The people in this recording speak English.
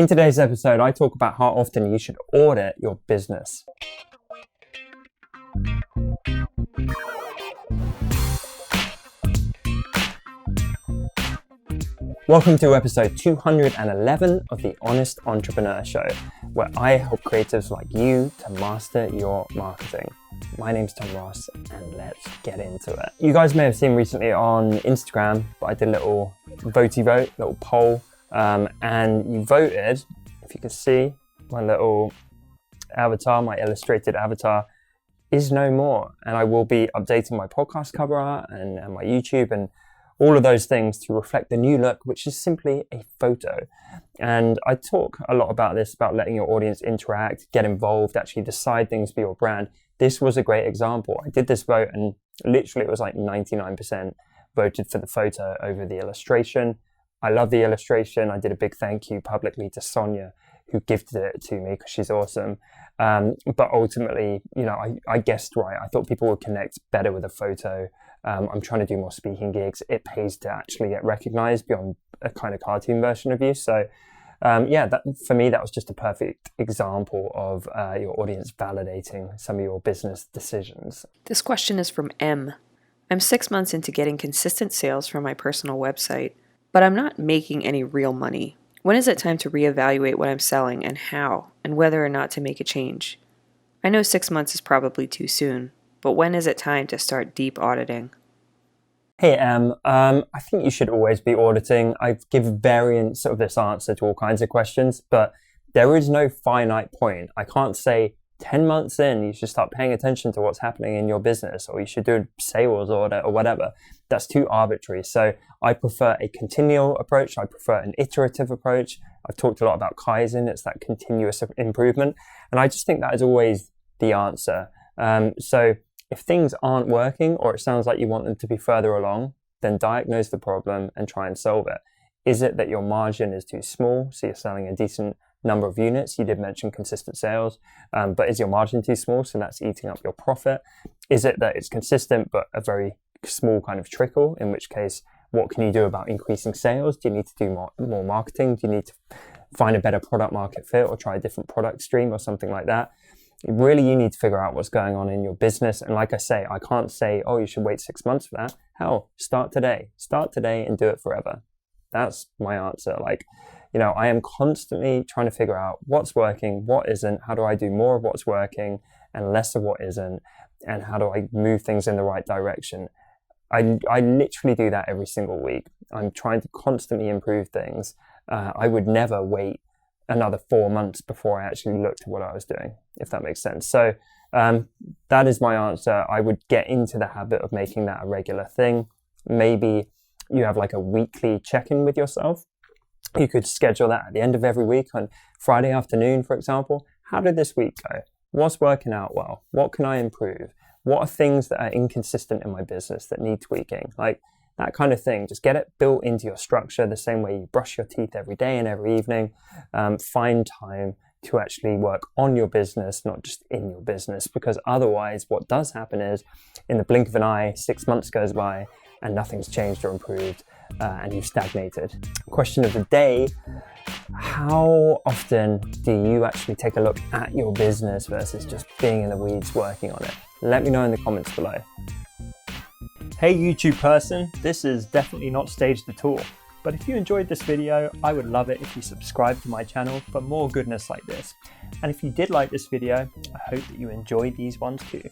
In today's episode, I talk about how often you should audit your business. Welcome to episode 211 of the Honest Entrepreneur Show, where I help creatives like you to master your marketing. My name's Tom Ross, and let's get into it. You guys may have seen recently on Instagram, but I did a little little poll, and you voted. If you can see my little avatar, my illustrated avatar is no more, and I will be updating my podcast cover art and my YouTube and all of those things to reflect the new look, which is simply a photo. And I talk a lot about this, about letting your audience interact, get involved, actually decide things for your brand. This was a great example. I did this vote and literally it was like 99% voted for the photo over the illustration. I love the illustration. I did a big thank you publicly to Sonia, who gifted it to me because she's awesome. But ultimately, I guessed right. I thought people would connect better with a photo. I'm trying to do more speaking gigs. It pays to actually get recognized beyond a kind of cartoon version of you. So for me, that was just a perfect example of your audience validating some of your business decisions. This question is from M. I'm 6 months into getting consistent sales from my personal website, but I'm not making any real money. When is it time to reevaluate what I'm selling and how, and whether or not to make a change? I know 6 months is probably too soon, but when is it time to start deep auditing? Hey Em, I think you should always be auditing. I give variants of this answer to all kinds of questions, but there is no finite point. I can't say 10 months in, you should start paying attention to what's happening in your business, or you should do a sales audit or whatever. That's too arbitrary. So I prefer a continual approach. I prefer an iterative approach. I've talked a lot about Kaizen. It's that continuous improvement. And I just think that is always the answer. So if things aren't working, or it sounds like you want them to be further along, then diagnose the problem and try and solve it. Is it that your margin is too small, so you're selling a decent number of units? You did mention consistent sales, but is your margin too small, so that's eating up your profit? Is it that it's consistent but a very small kind of trickle, in which case, what can you do about increasing sales? Do you need to do more marketing? Do you need to find a better product market fit, or try a different product stream or something like that? Really, you need to figure out what's going on in your business. And like I say, I can't say, oh, you should wait 6 months for that. Hell, start today and do it forever. That's my answer. I am constantly trying to figure out what's working, what isn't, how do I do more of what's working and less of what isn't, and how do I move things in the right direction. I literally do that every single week. I'm trying to constantly improve things. I would never wait another 4 months before I actually looked at what I was doing, if that makes sense. So that is my answer. I would get into the habit of making that a regular thing. Maybe you have like a weekly check-in with yourself. You could schedule that at the end of every week on Friday afternoon, for example. How did this week go? What's working out well? What can I improve? What are things that are inconsistent in my business that need tweaking? Like that kind of thing. Just get it built into your structure the same way you brush your teeth every day and every evening. Find time to actually work on your business, not just in your business, because otherwise what does happen is in the blink of an eye, 6 months goes by and nothing's changed or improved, and you've stagnated. Question of the day: how often do you actually take a look at your business versus just being in the weeds working on it? Let me know in the comments below. Hey YouTube person, this is definitely not staged at all, but if you enjoyed this video, I would love it if you subscribe to my channel for more goodness like this. And if you did like this video, I hope that you enjoyed these ones too.